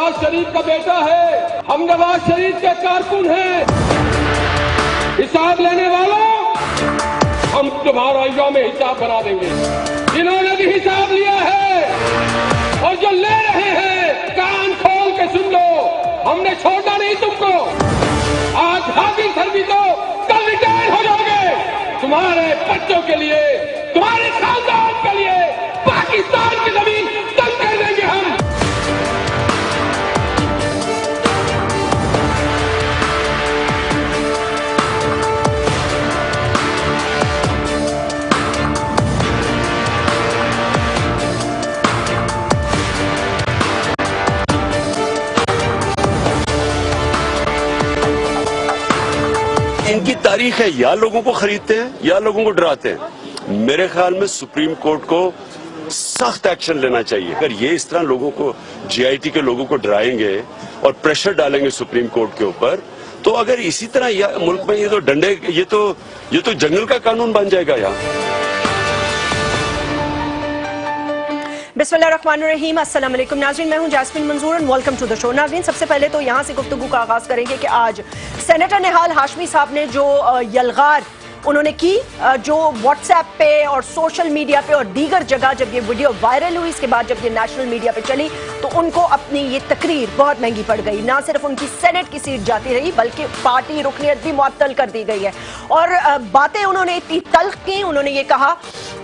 नवाज शरीफ का बेटा है, हम नवाज शरीफ के कारकुन हैं। हिसाब लेने वालों, हम तुम्हारा यौम हिसाब बना देंगे। जिन्होंने भी हिसाब लिया है और जो ले रहे हैं, कान खोल के सुन लो, हमने छोड़ा नहीं तुमको। आज हाजिर सर्विस हो, कल रिटायर हो जाओगे। तुम्हारे बच्चों के लिए, तुम्हारे खानदान के लिए पाकिस्तान की जमीन तंग कर देंगे हम। इनकी तारीख है, या लोगों को खरीदते हैं या लोगों को डराते हैं। मेरे ख्याल में सुप्रीम कोर्ट को सख्त एक्शन लेना चाहिए। अगर ये इस तरह लोगों को, जीआईटी के लोगों को डराएंगे और प्रेशर डालेंगे सुप्रीम कोर्ट के ऊपर, तो अगर इसी तरह मुल्क में ये तो डंडे, ये तो जंगल का कानून बन जाएगा यहाँ। बिस्मिल्लाहिर्रहमानिर्रहीम, अस्सलाम वालेकुम नाज़रीन, मैं हूं Jasmine Manzoor and welcome to the show. नाज़रीन, सबसे पहले तो यहां से गुफ्तगू का आगाज करेंगे कि आज सेनेटर निहाल हाशमी साहब ने जो यलगार उन्होंने की, जो व्हाट्सएप पे और सोशल मीडिया पे और दीगर जगह जब ये वीडियो वायरल हुई, इसके बाद जब ये नेशनल मीडिया पे चली, तो उनको अपनी ये तकरीर बहुत महंगी पड़ गई। ना सिर्फ उनकी सेनेट की सीट जाती रही, बल्कि पार्टी रुकनियत भी मुअत्तल कर दी गई है। और बातें उन्होंने इतनी तल्ख की, उन्होंने ये कहा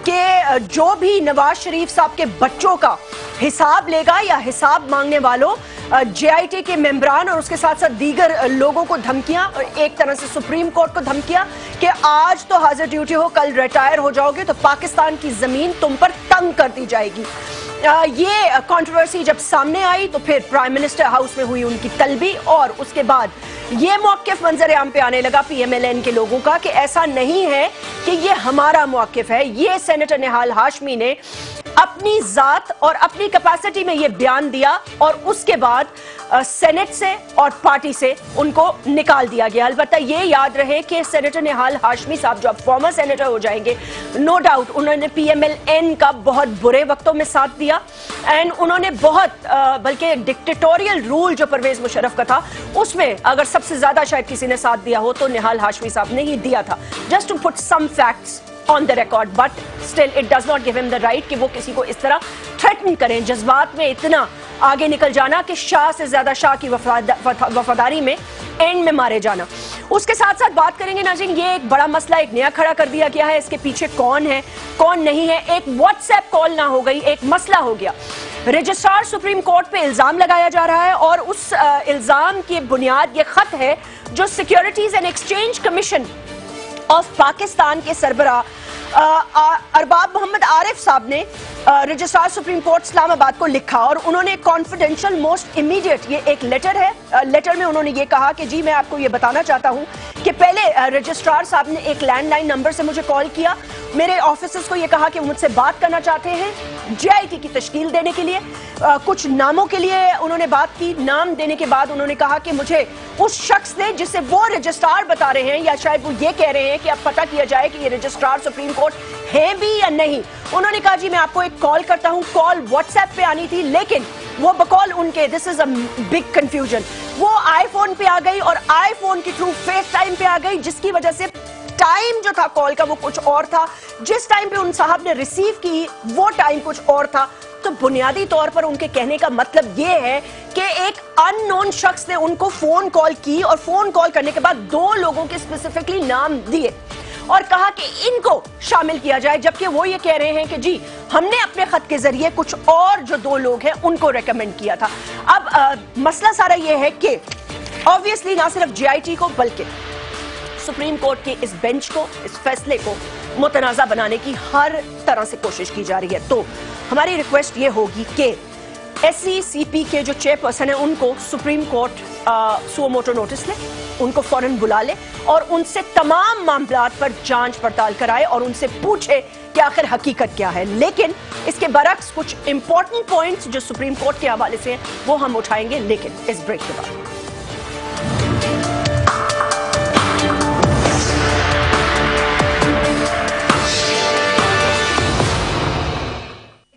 कि जो भी नवाज शरीफ साहब के बच्चों का हिसाब लेगा या हिसाब मांगने वालों, जेआईटी के मेंबरान और उसके साथ साथ दीगर लोगों को धमकियां, और एक तरह से सुप्रीम कोर्ट को धमकियां कि आज तो हाजिर ड्यूटी हो, कल रिटायर हो जाओगे तो पाकिस्तान की जमीन तुम पर तंग कर दी जाएगी। ये कंट्रोवर्सी जब सामने आई तो फिर प्राइम मिनिस्टर हाउस में हुई उनकी तलबी, और उसके बाद ये मौक़िफ़ मंजर आम पे आने लगा पीएमएलएन के लोगों का कि ऐसा नहीं है कि ये हमारा मौक़िफ़ है। ये सेनेटर निहाल हाशमी ने अपनी जात और अपनी कैपेसिटी में ये बयान दिया और उसके बाद सेनेट से और पार्टी से उनको निकाल दिया गया। अलबत्ता ये याद रहे कि सेनेटर निहाल हाशमी साहब जो अब फॉर्मर सेनेटर हो जाएंगे, नो डाउट उन्होंने पीएमएलएन का बहुत बुरे वक्तों में साथ दिया एंड उन्होंने बहुत बल्कि डिक्टेटोरियल रूल जो परवेज मुशर्रफ का था उसमें अगर सबसे ज्यादा शायद किसी ने साथ दिया हो तो निहाल हाशमी साहब ने ही दिया था। Just to put some facts on the record, but still it does not give him the right कि वो किसी को इस तरह थ्रेटन करें, जज्बात में इतना आगे निकल जाना कि शाह से ज्यादा शाह की वफादारी में एंड में मारे जाना। उसके साथ साथ बात करेंगे नाज़रीन, ये एक बड़ा मसला एक नया खड़ा कर दिया गया है, इसके पीछे कौन है कौन नहीं है। एक व्हाट्सएप कॉल ना हो गई, एक मसला हो गया। रजिस्ट्रार सुप्रीम कोर्ट पे इल्जाम लगाया जा रहा है और उस इल्जाम की बुनियाद ये खत है जो securities and exchange commission of Pakistan के सरबराह अरबाब मोहम्मद आरिफ साहब ने रजिस्ट्रार सुप्रीम कोर्ट इस्लामाबाद को लिखा और उन्होंने कॉन्फिडेंशियल मोस्ट इमीडिएट, ये एक लेटर है, लेटर में उन्होंने ये कहा कि जी मैं आपको ये बताना चाहता हूँ कि पहले रजिस्ट्रार साहब ने एक लैंडलाइन नंबर से मुझे कॉल किया, मेरे ऑफिसर्स को ये कहा कि मुझसे बात करना चाहते हैं जेआईटी की तश्कील देने के लिए। कुछ नामों के लिए उन्होंने बात की, नाम देने के बाद उन्होंने कहा कि मुझे उस शख्स ने जिसे वो रजिस्ट्रार बता रहे हैं या शायद वो ये कह रहे हैं कि अब पता किया जाए कि ये रजिस्ट्रार सुप्रीम कोर्ट है भी या नहीं। उन्होंने कहा जी मैं आपको एक कॉल करता हूं। कॉल व्हाट्सएप पे आनी थी लेकिन वो बकॉल उनके, this is a big confusion, वो आईफोन पे आ गई और आईफोन के थ्रू फेस टाइम पे आ गई, जिसकी वजह से टाइम जो था कॉल का वो कुछ और था, जिस टाइम पे उन साहब ने रिसीव की वो टाइम कुछ और था। तो बुनियादी तौर पर उनके कहने का मतलब ये है कि एक अननोन शख्स ने उनको फोन कॉल की और फोन कॉल करने के बाद दो लोगों के स्पेसिफिकली नाम दिए और कहा कि इनको शामिल किया जाए, जबकि वो ये कह रहे हैं कि जी हमने अपने खत के जरिए कुछ और जो दो लोग हैं उनको रेकमेंड किया था। अब मसला सारा ये है कि ऑब्वियसली ना सिर्फ जेआईटी को बल्कि सुप्रीम कोर्ट के इस बेंच को, इस फैसले को मुतनाज़ा बनाने की हर तरह से कोशिश की जा रही है। तो हमारी रिक्वेस्ट ये होगी कि एससीसीपी के जो चेयरपर्सन है उनको supreme court suo motu notice ले, उनको फौरन बुला ले और उनसे तमाम मामलात पर जांच पड़ताल कराए और उनसे पूछे कि आखिर हकीकत क्या है। लेकिन इसके बरक्स कुछ इंपॉर्टेंट पॉइंट्स जो सुप्रीम कोर्ट के हवाले से हैं वो हम उठाएंगे, लेकिन इस ब्रेक के बाद।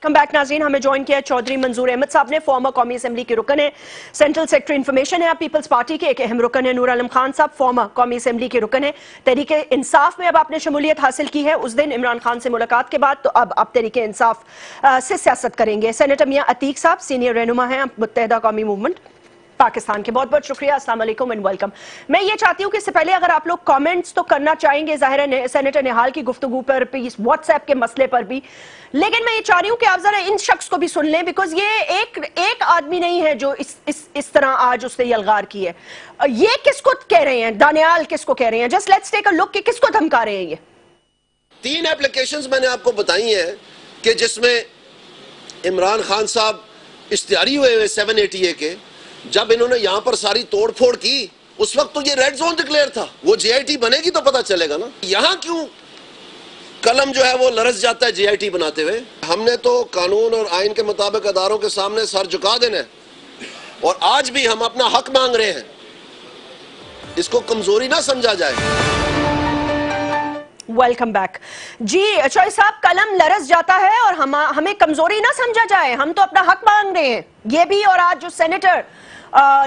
वेलकम बैक नाज़रीन। हमें ज्वाइन किया चौधरी मंजूर अहमद साहब ने, फॉर्मर कौमी असेंबली के रुकन है, सेंट्रल सेक्रेटरी इंफॉर्मेशन है पीपल्स पार्टी के, एक अहम रुकन है नूर आलम खान साहब, फॉर्मर कौमी असेंबली के रुकन है। तहरीक इंसाफ में अब आपने शमूलियत हासिल की है उस दिन इमरान खान से मुलाकात के बाद, तो अब आप तहरीक इंसाफ से सियासत करेंगे। सेनेटर मियां अतीक साहब सीनियर रहनुमा हैं मुत्तहिदा कौमी मूवमेंट पाकिस्तान के, बहुत बहुत शुक्रिया, अस्सलाम वालेकुम एंड वेलकम। मैं ये चाहती हूँ कि इससे पहले अगर आप लोग कमेंट्स तो करना चाहेंगे ज़ाहिर है सेनेटर निहाल की गुफ्तगू पर, व्हाट्सएप के मसले पर भी, लेकिन मैं ये चाह रही हूँ कि आप जरा इन शख्स को भी सुन लें, बिकॉज ये एक आदमी नहीं है जो इस तरह आज उसने यलगार की है। ये किसको कह रहे हैं, दानियाल किसको कह रहे हैं? Just let's take a look कि किसको धमका रहे हैं ये। 3 एप्लीकेशंस मैंने आपको बताई हैं कि जिसमें इमरान खान साहब इश्तिहारी हुए 780A के, जब इन्होंने यहां पर सारी तोड़ फोड़ की उस वक्त तो ये रेड जोन डिक्लेयर था। वो JIT बनेगी तो पता चलेगा ना। यहां क्यों कलम जो है वो लरस जाता है JIT बनाते हुए? हमने तो कानून और आइन के मुताबिक अदारों के सामने सर झुका देना है, और आज भी हम अपना हक मांग रहे हैं। इसको कमजोरी ना समझा जाए। वेलकम बैक जी। चौधरी साहब, कलम लरस जाता है और हमें कमजोरी ना समझा जाए, हम तो अपना हक मांग रहे हैं। ये भी, और आज जो सेनेटर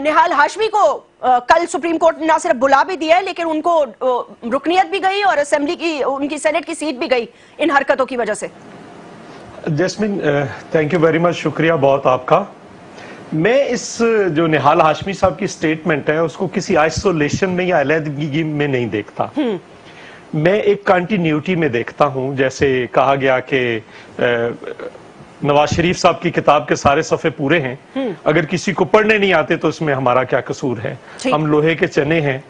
निहाल हाशमी को कल सुप्रीम कोर्ट ने ना सिर्फ बुला भी दिया है, लेकिन उनको रुकनियत भी गई और असेंबली की, उनकी सेनेट की सीट भी गई इन हरकतों की वजह से। Jasmine, thank you very much, शुक्रिया बहुत आपका। मैं इस जो निहाल हाशमी साहब की स्टेटमेंट है उसको किसी आइसोलेशन में या अलहदगी में नहीं देखता। मैं एक कंटिन्यूटी में देखता हूं। जैसे कहा गया कि नवाज शरीफ साहब की किताब के सारे सफ़े पूरे हैं, अगर किसी को पढ़ने नहीं आते तो इसमें हमारा क्या कसूर है? हम लोहे के चने हैं।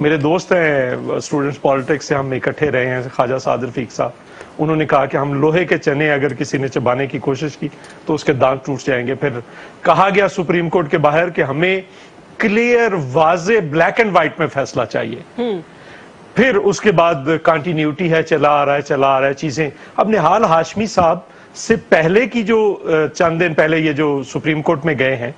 मेरे दोस्त हैं स्टूडेंट्स पॉलिटिक्स से, हम इकट्ठे रहे हैं, ख्वाजा साद रफीक साहब, उन्होंने कहा कि हम लोहे के चने अगर किसी ने चबाने की कोशिश की तो उसके दांत टूट जाएंगे। फिर कहा गया सुप्रीम कोर्ट के बाहर कि हमें क्लियर वाजे ब्लैक एंड व्हाइट में फैसला चाहिए। फिर उसके बाद कंटिन्यूटी है, चला आ रहा है चीजें। अब निहाल हाशमी साहब से पहले की जो चंद दिन पहले ये जो सुप्रीम कोर्ट में गए हैं,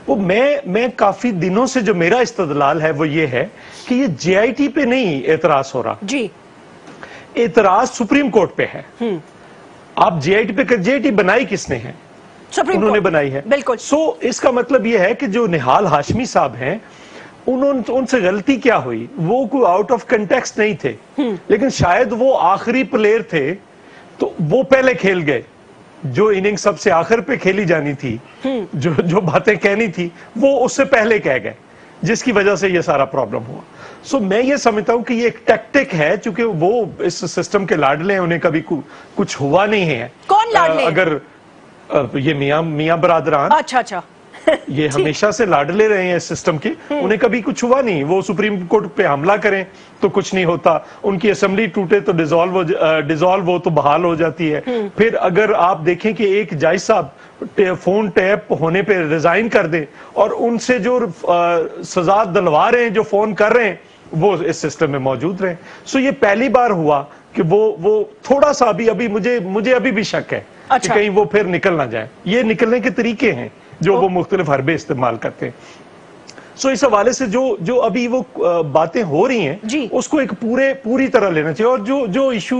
वो मैं काफी दिनों से जो मेरा इस्तदलाल है वो ये है कि ये JIT पे नहीं एतराज हो रहा जी, एतराज सुप्रीम कोर्ट पे है। आप JIT पे JIT बनाई किसने है? उन्होंने बनाई है, बिल्कुल। सो इसका मतलब ये है कि जो निहाल हाशमी साहब हैं उनसे गलती क्या हुई? वो कोई आउट ऑफ कंटेक्स्ट नहीं थे, लेकिन शायद वो आखिरी प्लेयर थे तो वो पहले खेल गए। जो इनिंग सबसे आखिर पे खेली जानी थी, जो बातें कहनी थी, वो उससे पहले कह गए, जिसकी वजह से ये सारा प्रॉब्लम हुआ। सो मैं ये समझता हूं कि ये एक टैक्टिक है, चूंकि वो इस सिस्टम के लाडले हैं, उन्हें कभी कुछ हुआ नहीं है। कौन लाडले? अगर ये मियां बरादरान, अच्छा ये हमेशा से लाडले रहे हैं इस सिस्टम के, उन्हें कभी कुछ हुआ नहीं। वो सुप्रीम कोर्ट पे हमला करें तो कुछ नहीं होता, उनकी असेंबली टूटे तो डिसॉल्व हो तो बहाल हो जाती है। फिर अगर आप देखें कि एक जज साहब फोन टैप होने पे रिजाइन कर दें और उनसे जो सजा दिलवा रहे हैं, जो फोन कर रहे हैं, वो इस सिस्टम में मौजूद रहे। सो ये पहली बार हुआ कि वो थोड़ा सा अभी मुझे अभी भी शक है कि कहीं वो फिर निकल ना जाए। ये निकलने के तरीके हैं जो वो मुख्तलिफ हरबे इस्तेमाल करते हैं। सो इस हवाले से जो अभी वो बातें हो रही हैं उसको एक पूरी तरह लेना चाहिए। और जो इशू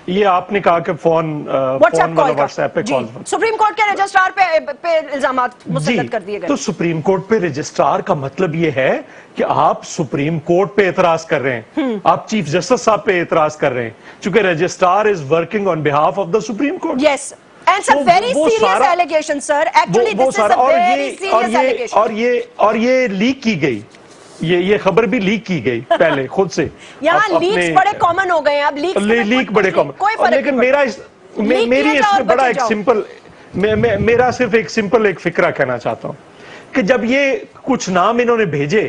ये आपने कहा कि फोन व्हाट्सएप पे कॉल, सुप्रीम कोर्ट के रजिस्ट्रार पे इल्जामात मुस्तरद कर दिए गए। तो सुप्रीम कोर्ट पे रजिस्ट्रार का मतलब ये है कि आप सुप्रीम कोर्ट पे एतराज कर रहे हैं, आप चीफ जस्टिस साहब पे एतराज कर रहे हैं, चूंकि registrar is working on behalf of the supreme court. Yes, and some very serious allegations, sir. Actually, this is a very serious allegation. और ये लीक की गई, ये खबर भी लीक की गई पहले खुद से। यहाँ लीक्स बड़े कॉमन हो गए हैं अब, लीक बड़े कॉमन। लेकिन मेरी इसमें बड़ा एक सिंपल, मेरा सिर्फ एक सिंपल एक फिक्रा कहना चाहता हूँ कि जब ये कुछ नाम इन्होंने भेजे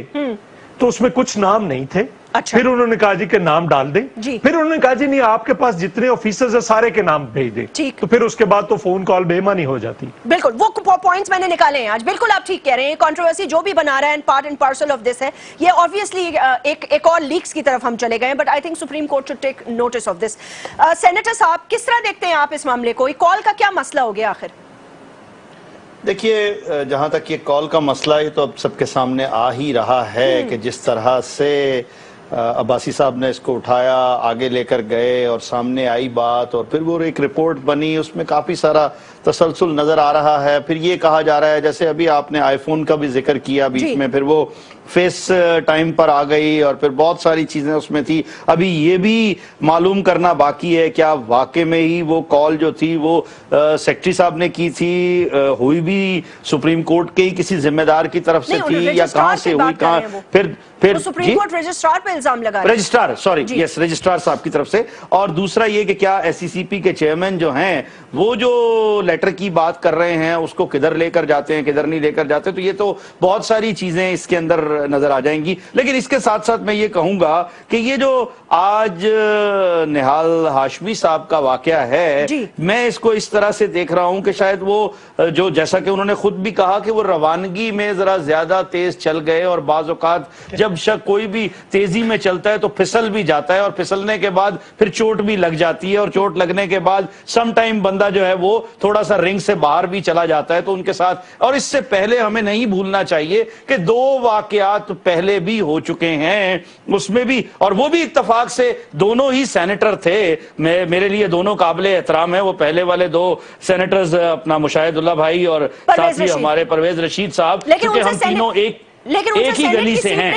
तो उसमें कुछ नाम नहीं थे। अच्छा। फिर उन्होंने कहा जी के नाम डाल दें, फिर उन्होंने कहा जी नहीं, आपके पास जितने ऑफिसर्स हैं सारे के नाम भेज दें। तो फिर उसके बाद तो फोन कॉल बेईमानी हो जाती। बिल्कुल, वो पॉइंट्स मैंने निकाले हैं आज। बिल्कुल आप ठीक कह रहे हैं, कंट्रोवर्सी जो भी बना रहा है part and parcel of this है। ये ऑब्वियसली एक और लीक्स की तरफ हम चले गए, but I think Supreme Court should take notice of this. Senator साहब, किस तरह देखते हैं आप इस मामले को? कॉल का क्या मसला हो गया आखिर? देखिए, जहां तक ये कॉल का मसला है तो अब सबके सामने आ ही रहा है कि जिस तरह से عباسی صاحب نے اس کو اٹھایا, آگے لے کر گئے اور سامنے آئی بات, اور پھر وہ ایک رپورٹ بنی, اس میں کافی سارا تسلسل نظر آ رہا ہے. پھر یہ کہا جا رہا ہے, جیسے ابھی آپ نے آئی فون کا بھی ذکر کیا بیچ میں, پھر وہ فیس ٹائم پر آ گئی اور پھر بہت ساری چیزیں اس میں تھی. ابھی یہ بھی معلوم کرنا باقی ہے کیا واقع میں ہی وہ کال جو تھی وہ سیکٹری صاحب نے کی تھی, ہوئی بھی سپریم کورٹ کے ہی کسی ذمہ دار کی طرف سے تھی, یا کہاں سے ہوئی, کہاں پھر سپریم کورٹ رجسٹرار پہ الزام لگا رہا ہے, رجسٹرار, سوری یس, رجسٹرار صاحب کی طرف سے. اور دوسرا یہ کہ کیا ایس سی سی پی کے چیئرمین جو ہیں وہ جو لیٹر کی بات کر رہے ہیں اس کو کدھر لے کر جاتے ہیں, کدھر نہیں لے کر جاتے. تو یہ تو بہت ساری چیزیں اس کے اندر نظر آ جائیں گی. لیکن اس کے ساتھ ساتھ میں یہ کہوں گا کہ یہ جو آج نہال ہاشمی صاحب کا واقعہ ہے, میں اس کو اس طرح سے دیکھ رہا ہوں کہ شاید وہ جو, جیسا کہ انہوں نے خود بھی کہا کہ وہ روانگی میں ذرا زیادہ تیز چل گئے, اور بعض اوقات جب کوئی بھی تیزی میں چلتا ہے تو پھسل بھی جاتا ہے, اور پھسلنے کے بعد پھر چوٹ بھی لگ جاتی ہے, اور چوٹ لگنے کے بعد سم ٹائم بندہ جو ہے وہ تھوڑا سا رنگ سے باہر بھی چلا جاتا ہے. تو ان کے ساتھ, اور اس سے پہلے ہمیں نہیں بھولنا چاہیے کہ 2 واقعات پہلے بھی ہو چکے ہیں, اس میں بھی, اور وہ بھی اتفاق سے دونوں ہی سینیٹر تھے. میرے لیے دونوں قابل احترام ہیں وہ پہلے والے 2 سینیٹرز, اپنا مشاہد اللہ بھائی اور ساتھ ہی ہمارے پرویز رشید صاحب, کیونکہ ہم تینوں ایک ہی گلی سے ہیں.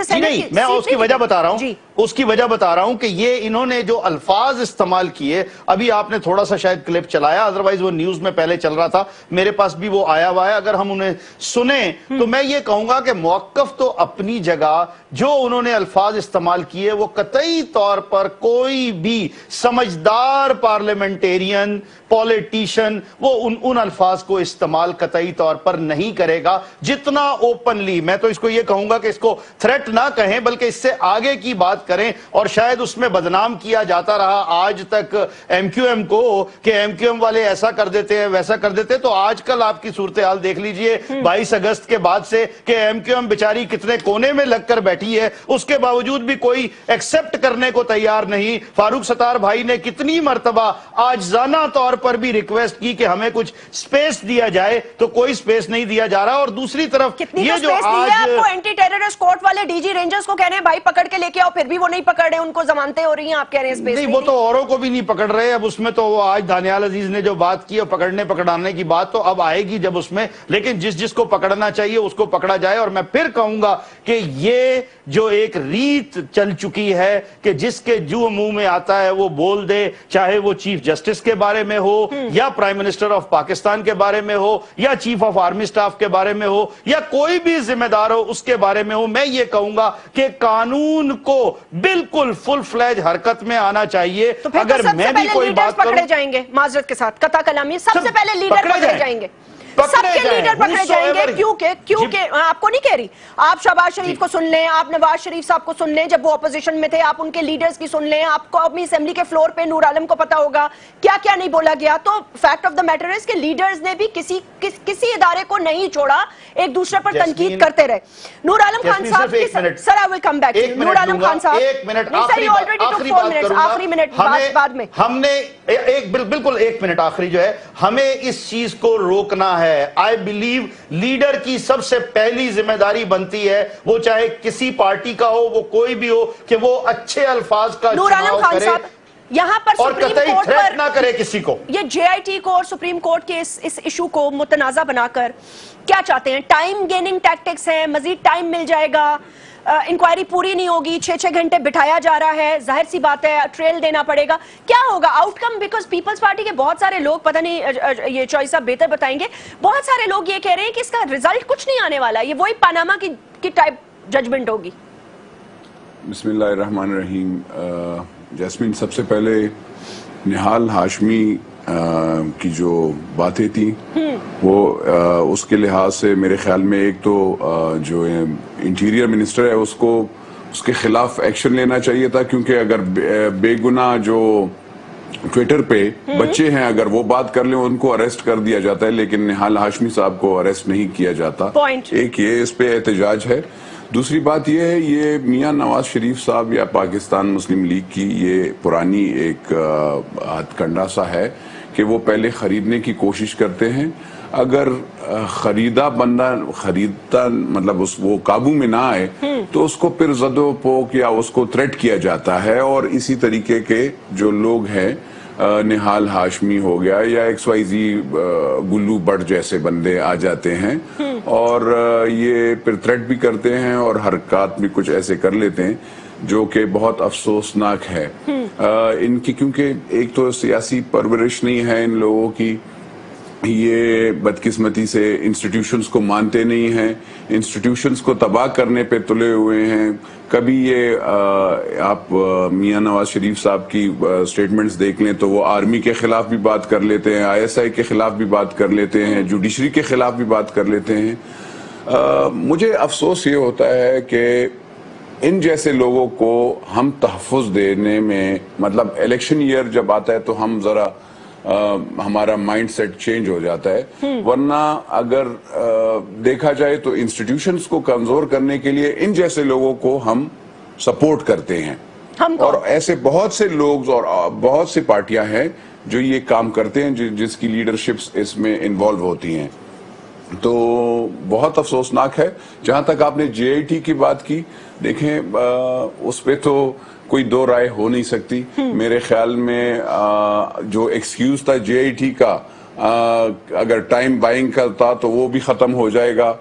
نہیں, میں اس کی وجہ بتا رہا ہوں, اس کی وجہ بتا رہا ہوں کہ یہ انہوں نے جو الفاظ استعمال کیے, ابھی آپ نے تھوڑا سا شاید کلپ چلایا, ادروائز وہ نیوز میں پہلے چل رہا تھا, میرے پاس بھی وہ آیا ہوا ہے, اگر ہم انہیں سنیں تو میں یہ کہوں گا کہ موقف تو اپنی جگہ, جو انہوں نے الفاظ استعمال کیے وہ قطعی طور پر کوئی بھی سمجھدار پارلیمنٹیرین, پولیٹیشن وہ ان الفاظ کو استعمال قطعی طور پر نہیں کرے گا جتنا اوپنلی. میں تو اس کو یہ کہوں گا کہ اس کو تھریٹ نہ کہیں بلکہ اس سے آگے کی بات کریں, اور شاید اس میں بدنام کیا جاتا رہا آج تک ایم کیو ایم کو کہ ایم کیو ایم والے ایسا کر دیتے ہیں ویسا کر دیتے. تو آج کل آپ کی صورتحال دیکھ لیجئے 22 اگست کے بعد سے کہ ایم کیو ایم بیچاری کتنے کونے میں لگ کر بیٹھی ہے, اس کے باوجود بھی کوئی ایکسپٹ کرنے کو تیار نہیں. فاروق ستار بھائی نے کتنی مرتبہ آجزانہ طور پر بھی ریکویسٹ کی کہ ہمیں کچھ سپیس دیا جائے, تو کوئی سپیس نہیں دیا جا رہا. اور دوسری طرف یہ جو آج آپ کو اینٹی ٹیررسٹ کورٹ والے ڈی جی رینجرز کو کہہ رہے ہیں بھائی پکڑ کے لے کے آؤ, پھر بھی وہ نہیں پکڑ رہے, ان کو ضمانتیں ہو رہی ہیں, آپ کہہ رہے ہیں سپیس نہیں, وہ تو اوروں کو بھی نہیں پکڑ رہے. اب اس میں تو وہ آج دانیال عزیز نے جو بات کی, اور پکڑنے پکڑانے کی بات تو اب آئے گی جب اس میں, لیکن جس کو پکڑنا چاہیے اس کو پکڑا جائے. اور میں پھر کہوں گا کہ یہ جو ایک ریت چل چکی ہے کہ جس کے جو منہ میں آتا ہے وہ بول دے, چاہے وہ چیف جسٹس کے بارے میں ہو, یا پرائم منسٹر آف پاکستان کے بارے میں ہو, یا چیف آف آرمی سٹاف کے بارے میں ہو, یا کوئی بھی ذمہ دار ہو اس کے بارے میں ہو. میں یہ کہوں گا کہ قانون کو بالکل فل فلیج حرکت میں آنا چاہیے. اگر میں بھی کوئی بات کروں, پکڑے جائیں گے معذرت کے ساتھ, قطع کلامی, سب سے پہلے لیڈر پکڑے جائیں گے, سب کے لیڈر پکڑے جائیں گے. کیونکہ آپ کو نہیں کہہ رہی, آپ شہباز شریف کو سن لیں, آپ نواز شریف صاحب کو سن لیں جب وہ اپوزیشن میں تھے, آپ ان کے لیڈرز کی سن لیں, آپ کو اپنی اسمبلی کے فلور پہ نور عالم کو پتا ہوگا کیا کیا نہیں بولا گیا. تو فیکٹ آف دا میٹر ہے کہ لیڈرز نے بھی کسی ادارے کو نہیں چھوڑا, ایک دوسرے پر تنقید کرتے رہے. نور عالم خان صاحب سر آئی ول کم بیک, نور عالم خان صاحب ایک منٹ آخری منٹ بعد میں, ہم نے بالکل 1 منٹ آخری جو ہے, ہمیں اس چیز کو روکنا ہے. I believe لیڈر کی سب سے پہلی ذمہ داری بنتی ہے, وہ چاہے کسی پارٹی کا ہو, وہ کوئی بھی ہو, کہ وہ اچھے الفاظ کا چناؤ کرے یہاں پر اور قطعی تھریٹ نہ کرے کسی کو. یہ جے آئی ٹی کو اور سپریم کورٹ کے اس ایشو کو متنازع بنا کر کیا چاہتے ہیں؟ ٹائم گیننگ ٹیکٹکس ہیں, مزید ٹائم مل جائے گا, انکوائری پوری نہیں ہوگی, 6 گھنٹے بٹھایا جا رہا ہے, ظاہر سی بات ہے ٹریل دینا پڑے گا. کیا ہوگا outcome? Because Peoples Party کے بہت سارے لوگ, پتہ نہیں یہ چوائس صاحب بہتر بتائیں گے, بہت سارے لوگ یہ کہہ رہے ہیں کہ اس کا ریزلٹ کچھ نہیں آنے والا, یہ وہی پاناما کی ٹائپ ججمنٹ ہوگی. بسم اللہ الرحمن الرحیم. جیسمین, سب سے پہلے نہال ہاشمی کی جو باتیں تھیں وہ اس کے لحاظ سے میرے خیال میں ایک تو جو انٹیریئر منسٹر ہے اس کے خلاف ایکشن لینا چاہیے تھا, کیونکہ اگر بے گناہ جو ٹویٹر پہ بچے ہیں اگر وہ بات کر لیں ان کو اریسٹ کر دیا جاتا ہے, لیکن نہال ہاشمی صاحب کو اریسٹ نہیں کیا جاتا. ایک یہ اس پہ احتجاج ہے. دوسری بات یہ ہے, یہ میاں نواز شریف صاحب یا پاکستان مسلم لیگ کی یہ پرانی ایک ہتھ کنڈا سا ہے کہ وہ پہلے خریدنے کی کوشش کرتے ہیں. اگر خریدتا مطلب وہ قابو میں نہ آئے تو اس کو پھر زد و پوک یا اس کو تھریٹ کیا جاتا ہے، اور اسی طریقے کے جو لوگ ہیں نہال ہاشمی ہو گیا یا XYZ گلو بٹ جیسے بندے آ جاتے ہیں اور یہ پھر تھریٹ بھی کرتے ہیں اور حرکات بھی کچھ ایسے کر لیتے ہیں جو کہ بہت افسوسناک ہے ان کی، کیونکہ ایک تو سیاسی پرورش نہیں ہے ان لوگوں کی، یہ بدقسمتی سے انسٹیٹیوشنز کو مانتے نہیں ہیں، انسٹیٹیوشنز کو تباہ کرنے پہ تلے ہوئے ہیں۔ کبھی یہ آپ میاں نواز شریف صاحب کی سٹیٹمنٹس دیکھ لیں تو وہ آرمی کے خلاف بھی بات کر لیتے ہیں، ISI کے خلاف بھی بات کر لیتے ہیں، جوڈیشری کے خلاف بھی بات کر لیتے ہیں۔ مجھے افسوس یہ ہوتا ہے کہ ان جیسے لوگوں کو ہم تحفظ دینے میں، مطلب الیکشن ایئر جب آتا ہے تو ہم ذرا ہمارا مائنڈ سیٹ چینج ہو جاتا ہے، ورنہ اگر دیکھا جائے تو انسٹیٹیوشنز کو کمزور کرنے کے لیے ان جیسے لوگوں کو ہم سپورٹ کرتے ہیں، اور ایسے بہت سے لوگ اور بہت سی پارٹیاں ہیں جو یہ کام کرتے ہیں جس کی لیڈرشپس اس میں انوالو ہوتی ہیں۔ تو بہت افسوسناک ہے۔ جہاں تک آپ نے JIT کی بات کی، دیکھیں اس پہ تو کوئی دو رائے ہو نہیں سکتی۔ میرے خیال میں جو ایکسکیوز تھا JIT کا، اگر ٹائم بائنگ کا تھا تو وہ بھی ختم ہو جائے گا،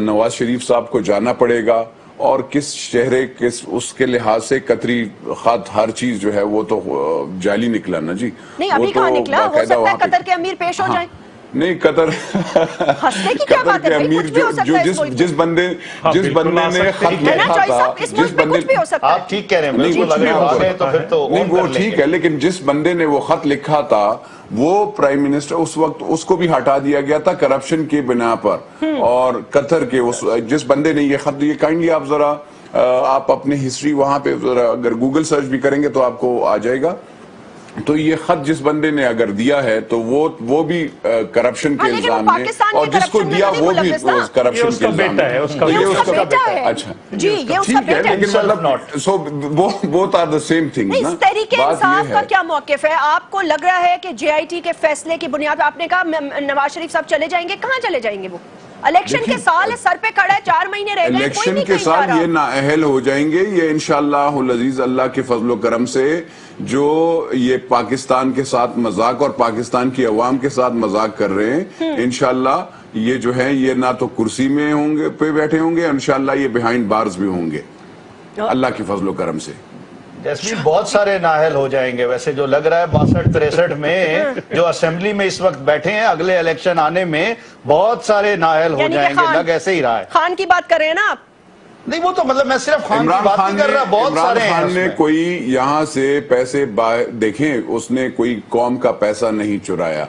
نواز شریف صاحب کو جانا پڑے گا، اور کس چہرے اس کے لحاظ سے قطری خط ہر چیز جو ہے وہ تو جعلی نکلا نا جی۔ نہیں ابھی کہاں نکلا، ہو سکتا ہے قطر کے امیر پیش ہو جائیں۔ نہیں، قطر کے امیر جس بندے نے خط لکھا تھا، جس بندے آپ ٹھیک کہہ رہے ہیں، نہیں وہ ٹھیک ہے، لیکن جس بندے نے وہ خط لکھا تھا وہ پرائم منسٹر اس وقت، اس کو بھی ہٹا دیا گیا تھا کرپشن کی بنا پر، اور قطر کے جس بندے نے یہ خط دیا، کائنڈلی آپ ذرا آپ اپنی ہسٹری وہاں پہ ذرا اگر گوگل سرچ بھی کریں گے تو آپ کو آ جائے گا۔ تو یہ خط جس بندے نے اگر دیا ہے تو وہ بھی کرپشن کے الزام میں، اور جس کو دیا وہ بھی کرپشن کے الزام میں۔ یہ اس کا بیٹا ہے، اچھا ٹھیک ہے، لیکن مطلب both are the same things نا۔ تحریک انصاف کا کیا موقف ہے؟ آپ کو لگ رہا ہے کہ JIT کے فیصلے کی بنیاد پر، آپ نے کہا نواز شریف صاحب چلے جائیں گے، کہاں چلے جائیں گے؟ وہ الیکشن کے سال سر پہ کھڑا ہے، 4 مہینے رہ گئے، الیکشن کے سال یہ نااہل ہو جائیں گے، یہ انشاءاللہ العزیز اللہ کے فضل و کرم سے، جو یہ پاکستان کے ساتھ مذاق اور پاکستان کی عوام کے ساتھ مذاق کر رہے ہیں، انشاءاللہ یہ جو ہے یہ نہ تو کرسی میں ہوں گے پہ بیٹھے ہوں گے، انشاءاللہ یہ بیہائنڈ بارز بھی ہوں گے اللہ کے فضل و کرم سے۔ جیسمین بہت سارے نااہل ہو جائیں گے، ویسے جو لگ رہا ہے 62-63 میں جو اسمبلی میں اس وقت بیٹھے ہیں، اگلے الیکشن آنے میں بہت سارے نااہل ہو جائیں گے، لگ ایسے ہی رہا ہے۔ خان کی بات کر رہے ہیں نا آپ؟ نہیں وہ تو مطلب میں صرف خان کی بات نہیں کر رہا، بہت سارے ہیں۔ عمران خان نے کوئی یہاں سے پیسے دیکھیں، اس نے کوئی قوم کا پیسہ نہیں چرایا،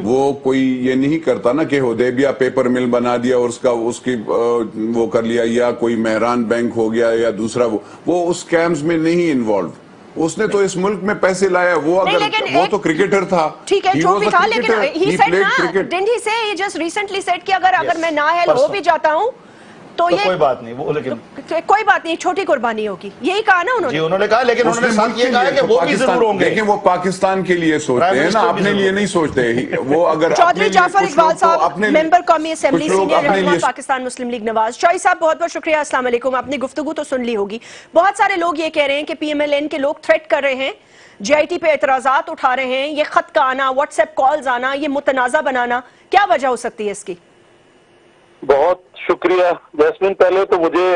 وہ کوئی یہ نہیں کرتا نا کہ حدیبیہ پیپر مل بنا دیا اور اس کی وہ کر لیا، یا کوئی مہران بینک ہو گیا یا دوسرا، وہ اس کیمز میں نہیں انوالو۔ اس نے تو اس ملک میں پیسے لایا، وہ اگر وہ تو کرکٹر تھا، ٹھیک ہے جو بھی تھا، لیکن he said نا، didn't he say, he just recently said کہ اگر میں نااہل ہو بھی جاتا ہوں تو یہ کوئی بات نہیں، وہ لیکن کوئی بات نہیں، چھوٹی قربانی ہوگی، یہی کہا نا انہوں نے۔ جی انہوں نے کہا، لیکن انہوں نے ساتھ یہ کہا کہ وہ بھی ضرور ہوں گے، لیکن وہ پاکستان کے لیے سوچتے ہیں نا، اپنے لیے نہیں سوچتے۔ وہ اگر چودھری جعفر اقبال صاحب، ممبر قومی اسمبلی، سینئر رہنما پاکستان مسلم لیگ نواز۔ چوئی صاحب بہت بہت شکریہ، السلام علیکم۔ آپ نے گفتگو تو سن لی ہوگی، بہت سارے لوگ یہ کہہ رہے ہیں کہ PMLN کے لوگ تھریٹ کر رہے ہیں، JIT پہ اعتراضات اٹھا رہے ہیں، یہ خط کا آنا، واٹس ایپ کالز آنا، یہ متنازع بنانا، کیا وجہ ہو سکتی ہے اس کی؟ بہت شکریہ جیسمین۔ پہلے تو مجھے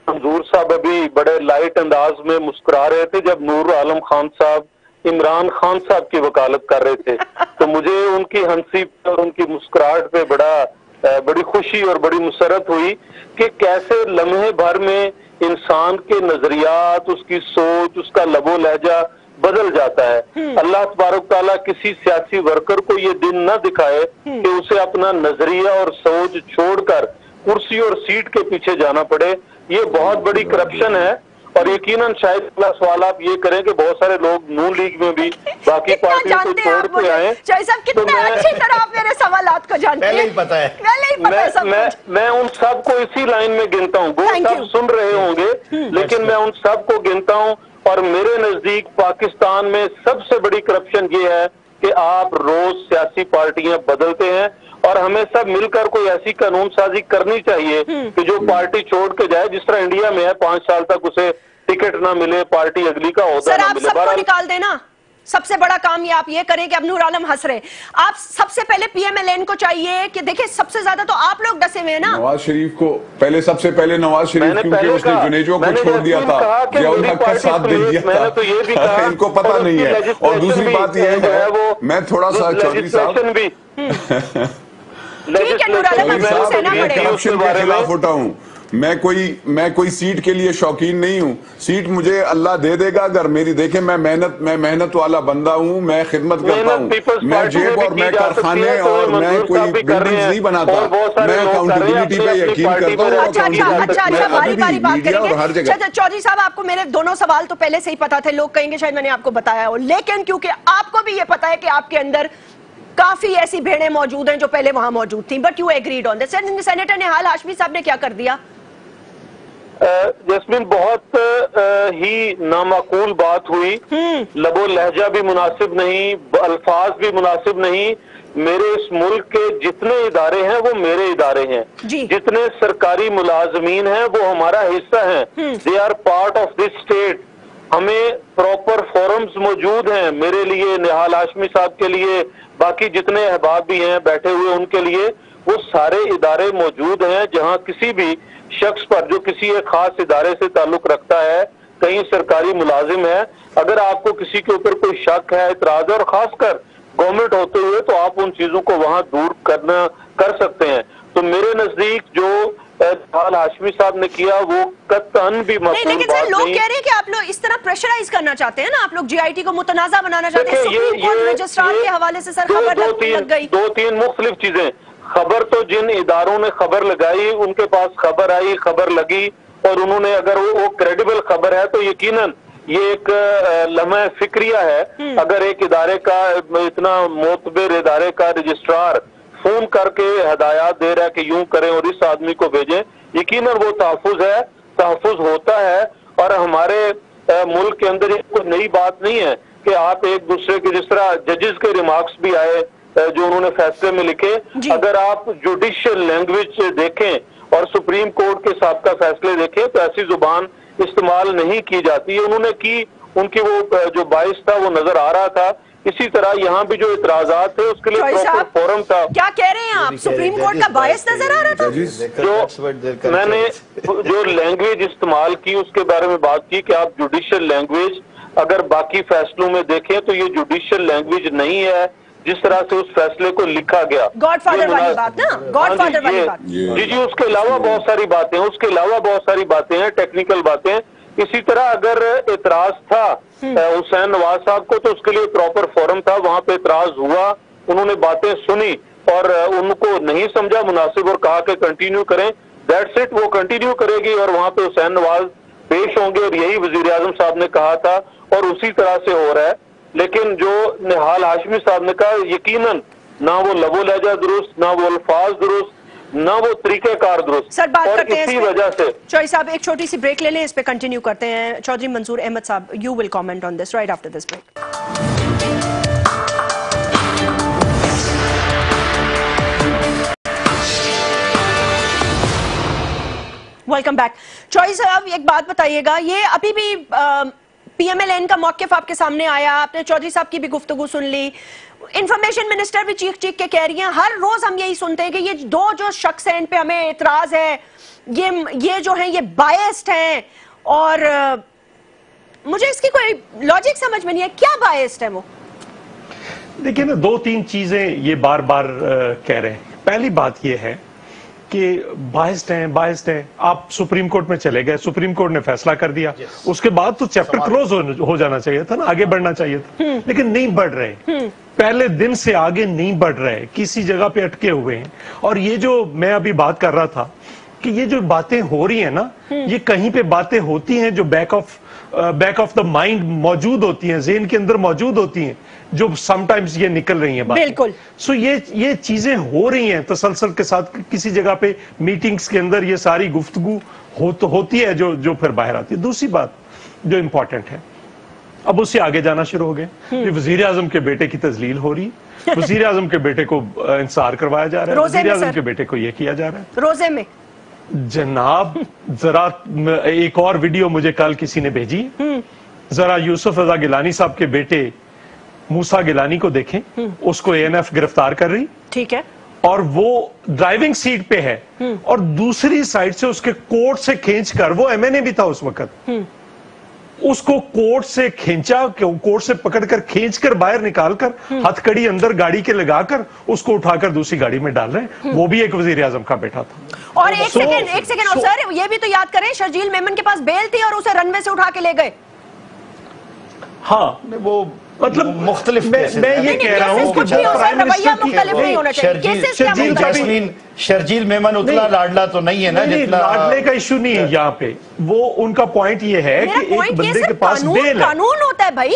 منظور صاحب ابھی بڑے لائٹ انداز میں مسکرا رہے تھے جب نور عالم خان صاحب عمران خان صاحب کی وکالت کر رہے تھے، تو مجھے ان کی ہنسی اور ان کی مسکراہٹ پہ بڑی خوشی اور بڑی مسرت ہوئی کہ کیسے لمحے بھر میں انسان کے نظریات، اس کی سوچ، اس کا لب و لہجہ بدل جاتا ہے۔ اللہ تبارک تعالیٰ کسی سیاسی ورکر کو یہ دن نہ دکھائے کہ اسے اپنا نظریہ اور سوچ چھوڑ کر کرسی اور سیٹ کے پیچھے جانا پڑے۔ یہ بہت بڑی کرپشن ہے، اور یقیناً شاید اگلا سوال آپ یہ کریں کہ بہت سارے لوگ نون لیگ میں بھی باقی پارٹیوں کو چھوڑ کے آئے، کتنے اچھی طرح آپ میرے سوالات کو جانتے ہیں، پہلے ہی پتہ ہے۔ میں ان سب کو اسی لائن میں گنتا ہوں، وہ سب سن رہے ہوں گے لیکن میں ان سب کو گنتا ہوں، اور میرے نزدیک پاکستان میں سب سے بڑی کرپشن یہ ہے کہ آپ روز سیاسی پارٹیاں بدلتے ہیں اور ہمیں سب مل کر کوئی ایسی قانون سازی کرنی چاہیے کہ جو پارٹی چھوڑ کے جائے، جس طرح انڈیا میں ہے 5 سال تک اسے ٹکٹ نہ ملے، پارٹی اگلی کا عہدہ سر نہ آپ ملے۔ سب کو نکال دینا، سب سے بڑا کام یہ آپ یہ کریں کہ اب نور عالم ہنس رہے، آپ سب سے پہلے پی ایم ایل این کو چاہیے کہ دیکھیں سب سے زیادہ تو آپ لوگ ڈسے ہوئے ہیں نا۔ نواز شریف کو پہلے، سب سے پہلے نواز شریف، کیونکہ اس نے جنیجو کو چھوڑ دیا تھا، ضیاء الحق کا ساتھ دے دیا تھا، ان کو پتہ نہیں ہے۔ اور دوسری بات یہ ہے، میں تھوڑا سا چودھری صاحب کرپشن کے خلاف اٹھا ہوں۔ میں کوئی سیٹ کے لیے شوقین نہیں ہوں، سیٹ مجھے اللہ دے دے گا اگر میری، دیکھیں میں محنت والا بندہ ہوں، میں خدمت کرتا ہوں، میں جیب اور میں کارخانے اور میں کوئی بلڈنگز نہیں بناتا، میں اکاؤنٹیبلٹی پہ یقین کرتا ہوں۔ اچھا باری باری بات کریں گے۔ چودھری صاحب آپ کو میرے دونوں سوال تو پہلے سے ہی پتا تھے، لوگ کہیں گے شاید میں نے آپ کو بتایا ہو، لیکن کیونکہ آپ کو بھی یہ پتا ہے کہ آپ کے اندر کافی ایسی بھیڑیں موجود ہیں جو پہلے وہاں موجود تھیں، but you agreed on this. Senator Nihal Hashmi صاحب نے کیا کر دیا؟ جیسمین بہت ہی نامعقول بات ہوئی، لب و لہجہ بھی مناسب نہیں، الفاظ بھی مناسب نہیں۔ میرے اس ملک کے جتنے ادارے ہیں وہ میرے ادارے ہیں، جتنے سرکاری ملازمین ہیں وہ ہمارا حصہ ہیں، they are part of this state. ہمیں پراپر فورمز موجود ہیں میرے لیے، نہال ہاشمی صاحب کے لیے، باقی جتنے احباب بھی ہیں بیٹھے ہوئے ان کے لیے، وہ سارے ادارے موجود ہیں جہاں کسی بھی شخص پر جو کسی ایک خاص ادارے سے تعلق رکھتا ہے، کہیں سرکاری ملازم ہے، اگر آپ کو کسی کے اوپر کوئی شک ہے، اعتراض ہے، اور خاص کر گورنمنٹ ہوتے ہوئے، تو آپ ان چیزوں کو وہاں دور کر سکتے ہیں۔ تو میرے نزدیک جو نہال ہاشمی صاحب نے کیا وہ قطعاً بھی مقبول بات نہیں۔ لیکن سر لوگ کہہ رہے ہیں کہ آپ لوگ اس طرح پریشرائز کرنا چاہتے ہیں نا، آپ لوگ جی آئی ٹی کو متنازع بنانا چاہتے ہیں، سپریم کورٹ رجسٹرار کے حوالے سے سر خبر لگ گئی۔ دو تین مختلف چیزیں، خبر تو جن اداروں نے خبر لگائی ان کے پاس خبر آئی، خبر لگی، اور انہوں نے اگر وہ کریڈیبل خبر ہے تو یقیناً یہ ایک لمحہ فکریہ ہے۔ اگر ایک ادارے کا، اتنا معتبر ادارے کا رجسٹرار فون کر کے ہدایات دے رہا ہے کہ یوں کریں اور اس آدمی کو بھیجیں، یقیناً وہ تحفظ ہے، تحفظ ہوتا ہے۔ اور ہمارے ملک کے اندر یہ کوئی نئی بات نہیں ہے کہ آپ ایک دوسرے کے، جس طرح ججز کے ریمارکس بھی آئے جو انہوں نے فیصلے میں لکھے، اگر آپ جوڈیشل لینگویج دیکھیں اور سپریم کورٹ کے سابقہ فیصلے دیکھیں تو ایسی زبان استعمال نہیں کی جاتی ہے، انہوں نے کی، ان کی وہ جو باعث تھا وہ نظر آ رہا تھا۔ اسی طرح یہاں بھی جو اعتراضات تھے اس کے لیے پراپر فورم تھا۔ کیا کہہ رہے ہیں آپ؟ سپریم کورٹ کا باعث نظر آ رہا تھا؟ جو میں نے جو لینگویج استعمال کی اس کے بارے میں بات کی کہ آپ جوڈیشل لینگویج اگر باقی فیصلوں میں دیکھیں تو یہ جوڈیشل لینگویج نہیں ہے جس طرح سے اس فیصلے کو لکھا گیا۔ گاڈ فادر والی بات نا، گاڈ فادر والی بات۔ جی اس کے علاوہ بہت ساری باتیں ہیں، ٹیکنیکل باتیں۔ اسی طرح اگر اعتراض تھا حسین نواز صاحب کو تو اس کے لیے پراپر فورم تھا، وہاں پہ اعتراض ہوا، انہوں نے باتیں سنی اور ان کو نہیں سمجھا مناسب اور کہا کہ کنٹینیو کریں، دیٹس اٹ، وہ کنٹینیو کرے گی اور وہاں پہ حسین نواز پیش ہوں گے، اور یہی وزیر اعظم صاحب نے کہا تھا اور اسی طرح سے ہو رہا ہے۔ لیکن جو نہال ہاشمی صاحب نے کہا، یقیناً نہ وہ لب و لہجہ درست، نہ وہ الفاظ درست، نہ وہ طریقہ کار درست، سر بات اور کرتے ہیں اسی وجہ سے چودھری صاحب ایک چھوٹی سی بریک لے لیں، اس پہ کنٹینیو کرتے ہیں۔ چودھری منظور احمد صاحب، you will comment on this right after this break. Welcome back. Chaudhry صاحب ایک بات بتائیے گا، یہ ابھی بھی پی ایم ایل این کا موقف آپ کے سامنے آیا، آپ نے چودھری صاحب کی بھی گفتگو سن لی، انفارمیشن منسٹر بھی چیخ کے کہہ رہی ہیں، ہر روز ہم یہی سنتے ہیں کہ یہ دو جو شخص ہیں ان پہ ہمیں اعتراض ہے، یہ جو ہیں یہ بائسڈ ہیں، اور مجھے اس کی کوئی لاجک سمجھ میں نہیں ہے، کیا بائسڈ ہے وہ؟ دیکھیں نا، دو تین چیزیں یہ بار بار کہہ رہے ہیں۔ پہلی بات یہ ہے کہ بائسڈ ہیں، آپ سپریم کورٹ میں چلے گئے، سپریم کورٹ نے فیصلہ کر دیا، اس کے بعد تو چیپٹر کلوز ہو جانا چاہیے تھا نا، آگے بڑھنا چاہیے تھا، لیکن نہیں بڑھ رہے، پہلے دن سے آگے نہیں بڑھ رہے، کسی جگہ پہ اٹکے ہوئے ہیں۔ اور یہ جو میں ابھی بات کر رہا تھا کہ یہ جو باتیں ہو رہی ہیں نا، یہ کہیں پہ باتیں ہوتی ہیں جو بیک آف دا مائنڈ موجود ہوتی ہیں، ذہن کے اندر موجود ہوتی ہیں، جو سم ٹائمز یہ نکل رہی ہیں باتیں۔ بالکل۔ سو یہ چیزیں ہو رہی ہیں تسلسل کے ساتھ، کسی جگہ پہ میٹنگز کے اندر یہ ساری گفتگو ہوتی ہے جو پھر باہر آتی ہے۔ دوسری بات جو امپورٹنٹ ہے अब उससे आगे जाना शुरू हो गए। ये वजीर आजम के बेटे की तजलील हो रही है, वजीर आजम के बेटे को इंसार करवाया जा रहा है, वजीर आजम के बेटे को ये किया जा रहा है रोजे में। जनाब जरा एक और वीडियो मुझे कल किसी ने भेजी, जरा यूसुफ रजा गिलानी साहब के बेटे मूसा गिलानी को देखें, उसको ANF गिरफ्तार कर रही, ठीक है, और वो ड्राइविंग सीट पे है और दूसरी साइड से उसके कोट से खींच कर, वो MNA भी था उस वक्त, उसको कोट से खींचा, कोट से पकड़कर खींचकर बाहर निकालकर हथकड़ी अंदर गाड़ी के लगाकर उसको उठाकर दूसरी गाड़ी में डाल रहे हैं। वो भी एक वजीर आजम का बेटा था। और एक सेकंड और सर ये भी तो याद करें, शर्जील मेमन के पास बेल थी और उसे रनवे से उठा के ले गए। हाँ, वो मतलब मुख्तलिफ मैं ये कह रहा हूँ कि जैस्मीन शर्जील मेमन उतना लाडला तो नहीं है ना जितना लाडले का इशू नहीं है यहाँ पे। वो उनका पॉइंट ये है कि एक बंदे के पास बेल है, कानून होता है भाई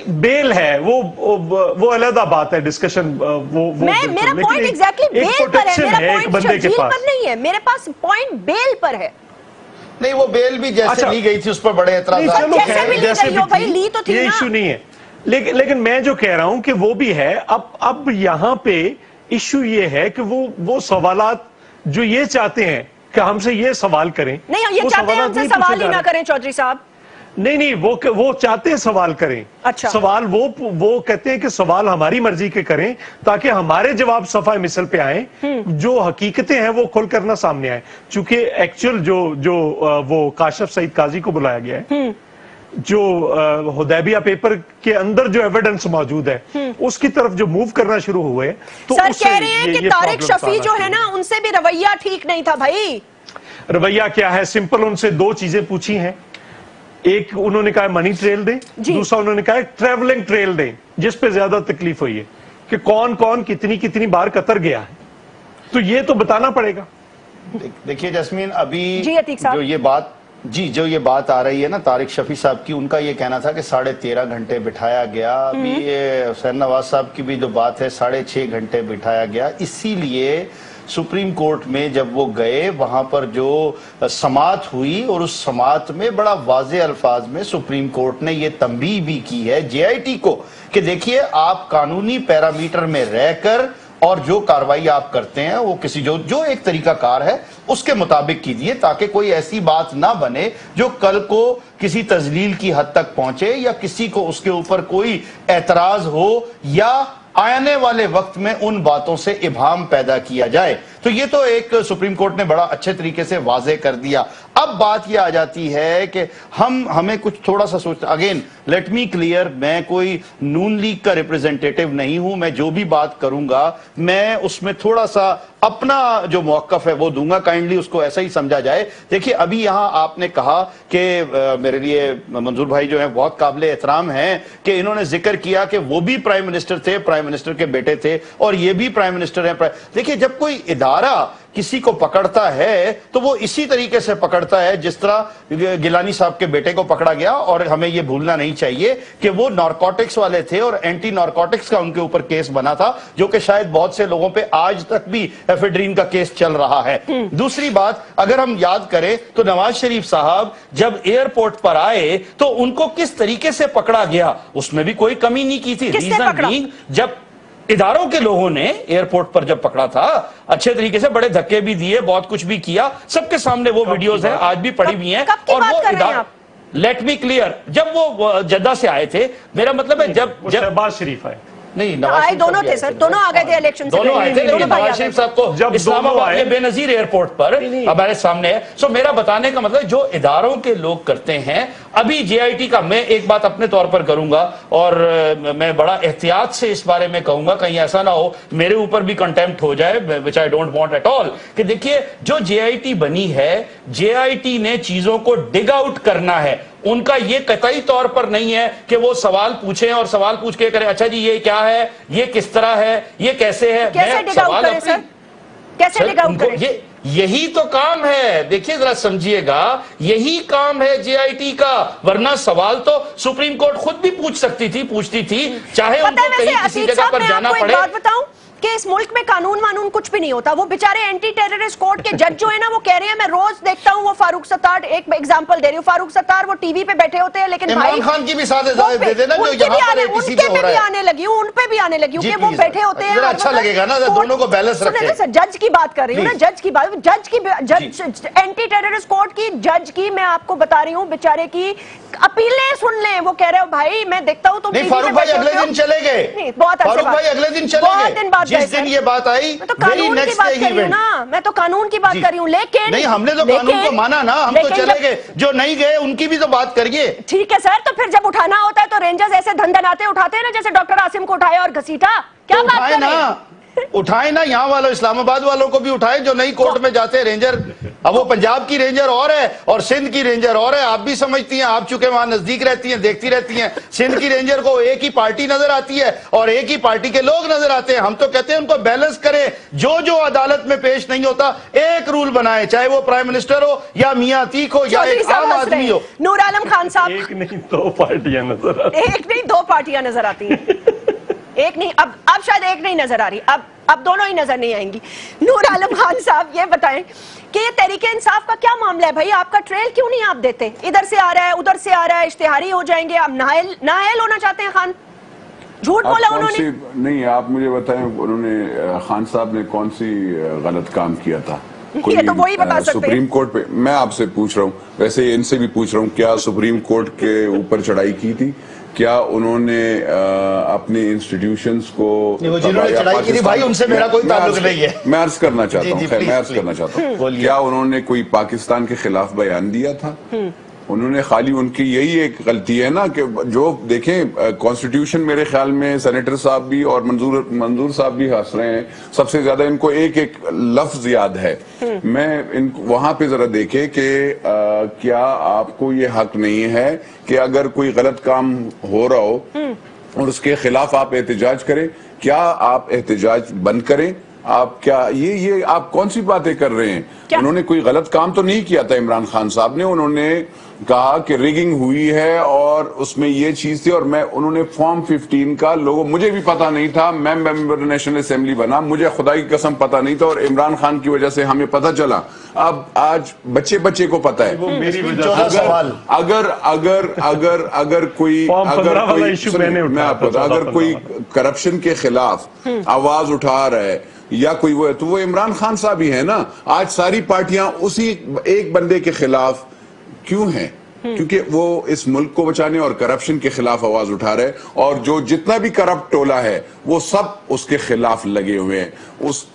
बेल है, वो अलग बात है, डिस्कशन वो मेरा पॉइंट एग्जैक्टली बेल पर है, मेरा पॉइंट शर्जील पर नहीं है, मेरे पास पॉइंट बेल पर है। नहीं, वो बेल भी जैसे ली गई थी उस पर बड़े एतराज, ली तो थी, ये इशू नहीं है, लेकिन मैं जो कह रहा हूं कि वो भी है। अब यहाँ पे इशू ये है कि वो सवालात जो ये चाहते हैं कि हमसे ये सवाल करें, नहीं ये चाहते हैं हमसे सवाल ही ना करें चौधरी साहब। नहीं, वो चाहते हैं सवाल करें। अच्छा। सवाल वो कहते हैं कि सवाल हमारी मर्जी के करें ताकि हमारे जवाब सफाए मिसल पे आए, जो हकीकतें हैं वो खुल करना सामने आए। चूंकि एक्चुअल जो वो काशिफ सईद काजी को बुलाया गया है, जो हुदैबिया पेपर के अंदर जो एविडेंस मौजूद है उसकी तरफ जो मूव करना शुरू हुए, तो सर कह रहे हैं कि तारिक शफी जो है ना, उनसे भी रवैया ठीक नहीं था भाई। रवैया क्या है? सिंपल, उनसे दो चीजें पूछी हैं। एक उन्होंने कहा मनी ट्रेल दें, दूसरा उन्होंने कहा ट्रेवलिंग ट्रेल दें, जिस पे ज्यादा तकलीफ हुई है कि कौन कौन कितनी बार कतर गया है, तो ये तो बताना पड़ेगा। देखिए जैस्मीन, अभी जो ये बात आ रही है ना तारिक शफी साहब की, उनका ये कहना था कि 13.5 घंटे बिठाया गया। अभी ये हुसैन नवाज साहब की भी जो बात है 6.5 घंटे बिठाया गया। इसीलिए सुप्रीम कोर्ट में जब वो गए, वहां पर जो समाअत हुई और उस समाअत में बड़ा वाज़े अल्फाज में सुप्रीम कोर्ट ने ये तंबीह भी की है JIT को कि देखिए, आप कानूनी पैरामीटर में रहकर और जो कार्रवाई आप करते हैं वो किसी जो एक तरीका कार है उसके मुताबिक कीजिए, ताकि कोई ऐसी बात ना बने जो कल को किसी तजलील की हद तक पहुंचे या किसी को उसके ऊपर कोई एतराज हो या आने वाले वक्त में उन बातों से इबाम पैदा किया जाए। तो ये तो एक सुप्रीम कोर्ट ने बड़ा अच्छे तरीके से वाजे कर दिया। अब बात ये आ जाती है कि हमें कुछ थोड़ा सा सोच, अगेन लेट मी क्लियर, मैं कोई नून लीग का रिप्रेजेंटेटिव नहीं हूं। मैं जो भी बात करूंगा मैं उसमें थोड़ा सा अपना जो मौकफ है वो दूंगा, काइंडली उसको ऐसा ही समझा जाए। देखिए, अभी यहां आपने कहा कि मेरे लिए मंजूर भाई जो है बहुत काबिल एहतराम हैं कि इन्होंने जिक्र किया कि वो भी प्राइम मिनिस्टर थे, प्राइम मिनिस्टर के बेटे थे, और ये भी प्राइम मिनिस्टर हैं। देखिए, जब कोई इदारा किसी को पकड़ता है तो वो इसी तरीके से पकड़ता है जिस तरह गिलानी साहब के बेटे को पकड़ा गया। और हमें ये भूलना नहीं चाहिए कि वो नारकोटिक्स वाले थे और एंटी नारकोटिक्स का उनके ऊपर केस बना था, जो कि शायद बहुत से लोगों पे आज तक भी एफेड्रीन का केस चल रहा है। दूसरी बात, अगर हम याद करें तो नवाज शरीफ साहब जब एयरपोर्ट पर आए तो उनको किस तरीके से पकड़ा गया, उसमें भी कोई कमी नहीं की थी। रीजन बीइंग, जब इदारों के लोगों ने एयरपोर्ट पर जब पकड़ा था, अच्छे तरीके से बड़े धक्के भी दिए, बहुत कुछ भी किया, सबके सामने वो वीडियोस हैं, आज भी पड़ी हुई हैं। और वो लेट मी क्लियर, जब वो जद्दा से आए थे, मेरा मतलब है जब शहबाज शरीफ आए, नहीं आए दोनों थे सर, दोनों आ गए थे इलेक्शन से, दोनों आए थे, लेकिन नवाज शरीफ साहब को जब इस्लामाबाद के बेनजीर एयरपोर्ट पर हमारे सामने है। सो मेरा बताने का मतलब जो इदारों के लोग करते हैं, अभी JIT का मैं एक बात अपने तौर पर करूंगा और मैं बड़ा एहतियात से इस बारे में कहूंगा, कहीं ऐसा ना हो मेरे ऊपर भी कंटेम्प्ट हो जाए, which I don't want at all, कि देखिए जो JIT बनी है, JIT ने चीजों को डिग आउट करना है। उनका ये कतई तौर पर नहीं है कि वो सवाल पूछें और सवाल पूछ के करें, अच्छा जी ये क्या है, ये किस तरह है, ये कैसे है। कैसे सवाल कैसे डिग आउट करें? यही तो काम है, देखिए जरा समझिएगा, यही काम है JIT का। वरना सवाल तो सुप्रीम कोर्ट खुद भी पूछ सकती थी, पूछती थी, चाहे उनको कहीं किसी जगह पर जाना पड़े। کہ اس ملک میں قانون وانون کچھ بھی نہیں ہوتا. وہ بیچارے اینٹی ٹیررسٹ کورٹ کے جج جو ہے نا وہ کہہ رہے ہیں, میں روز دیکھتا ہوں وہ فاروق ستار, ایک ایگزامپل دے رہی ہوں, فاروق ستار وہ ٹی وی پہ بیٹھے ہوتے ہیں لیکن عمران خان کی بھی ساتھ دے دینا جو یہاں پر ATC پہ ہو رہا ہے. آنے لگی ہوں, ان پہ بھی آنے لگی ہوں کہ وہ بیٹھے ہوتے ہیں. اچھا لگے گا نا دونوں کو بیلنس رکھیں. جج کی بات کر رہی ہوں نا, جج کی بات, جج اینٹی ٹیررسٹ کورٹ کی جج کی میں آپ کو بتا رہی ہوں بیچارے کی اپیلیں سن لیں. وہ کہہ رہے ہو بھائی میں دیکھتا ہوں تم نہیں, فاروق بھائی اگلے دن چلے گئے, فاروق بھائی اگلے دن چلے گئے جس دن یہ بات آئی. میں تو قانون کی بات کر رہی ہوں نا, میں تو قانون کی بات کر رہی ہوں. لیکن نہیں, ہم نے تو قانون کو مانا نا, ہم تو چلے گئے. جو نہیں گئے ان کی بھی تو بات کریے. ٹھیک ہے سر, تو پھر جب اٹھانا ہوتا ہے تو رینجرز ایسے دھندناتے اٹھاتے ہیں نا جیسے ڈاکٹر عاصم کو اٹھایا اور گھسیٹا. کیا بات کر رہے ہیں؟ اٹھائے نا, یہاں والوں اسلام آباد والوں کو بھی اٹھائے جو نہیں کورٹ میں جاتے ہیں رینجر. اب وہ پنجاب کی رینجر اور ہے اور سندھ کی رینجر اور ہے. آپ بھی سمجھتی ہیں, آپ چونکہ وہاں نزدیک رہتی ہیں, دیکھتی رہتی ہیں. سندھ کی رینجر کو ایک ہی پارٹی نظر آتی ہے اور ایک ہی پارٹی کے لوگ نظر آتے ہیں. ہم تو کہتے ہیں ان کو بیلنس کریں, جو عدالت میں پیش نہیں ہوتا ایک رول بنائے, چاہے وہ پرائم منسٹر ہو یا میاں عتیق ہو یا ایک عام آدمی ہو. نور عالم خان صاحب, ایک نہیں دو پارٹیاں نظر آتی ہیں. ایک نہیں دو پارٹیاں نظر آتی ہیں. ایک نہیں, اب شاید ایک نہیں نظر آ رہی, اب دونوں ہی نظر نہیں آئیں گی. نور عالم خان صاحب یہ بتائیں کہ یہ تحریک انصاف کا کیا معاملہ ہے بھائی؟ آپ کا ٹریل کیوں نہیں آپ دیتے؟ ادھر سے آ رہا ہے, ادھر سے آ رہا ہے, اشتہاری ہو جائیں گے. آپ نااہل ہونا چاہتے ہیں خان؟ جھوٹ بولا انہوں نے. نہیں, آپ مجھے بتائیں انہوں نے, خان صاحب نے کون سی غلط کام کیا تھا؟ یہ تو وہی بتا سکتے ہیں. سپریم کورٹ پہ میں آپ سے پوچھ رہا ہوں, ویسے ان سے بھی پوچھ رہا ہوں, کیا سپریم کورٹ کے اوپر چڑھائی کی تھی؟ کیا انہوں نے اپنے انسٹیٹیوشنز کو, جنہوں نے چڑھائی کی تھی بھائی ان سے میرا کوئی تعلق نہیں ہے. میں عرض کرنا چاہتا ہوں, میں عرض کرنا چاہتا ہوں, کیا انہوں نے کوئی پاکستان کے خلاف بیان دیا تھا؟ انہوں نے خالی, ان کی یہی ایک غلطی ہے نا کہ جو دیکھیں کانسٹیٹیوشن میرے خیال میں سینیٹر صاحب بھی اور منظور صاحب بھی ہنس رہے ہیں, سب سے زیادہ ان کو ایک لفظ یاد ہے. میں وہاں پہ ذرا دیکھیں کہ کیا آپ کو یہ حق نہیں ہے کہ اگر کوئی غلط کام ہو رہا ہو اور اس کے خلاف آپ احتجاج کریں؟ کیا آپ احتجاج بند کریں؟ آپ کیا یہ آپ کون سی باتیں کر رہے ہیں؟ انہوں نے کوئی غلط کام تو نہیں کیا تھا عمران خان صاحب نے. انہوں نے کہا کہ ریگنگ ہوئی ہے اور اس میں یہ چیز تھی, اور انہوں نے فارم 15 کا لوگوں, مجھے بھی پتا نہیں تھا, میں ممبر نیشنل اسمبلی بنا, مجھے خدا کی قسم پتا نہیں تھا, اور عمران خان کی وجہ سے ہمیں پتا چلا. اب آج بچے کو پتا ہے. اگر کوئی کرپشن کے خلاف آواز اٹھا رہا ہے یا کوئی وہ ہے تو وہ عمران خان صاحب ہی ہے نا. آج ساری پارٹیاں اسی ایک بندے کے خلاف کیوں ہیں؟ کیونکہ وہ اس ملک کو بچانے اور کرپشن کے خلاف آواز اٹھا رہے ہیں, اور جو جتنا بھی کرپٹ ٹولا ہے وہ سب اس کے خلاف لگے ہوئے ہیں.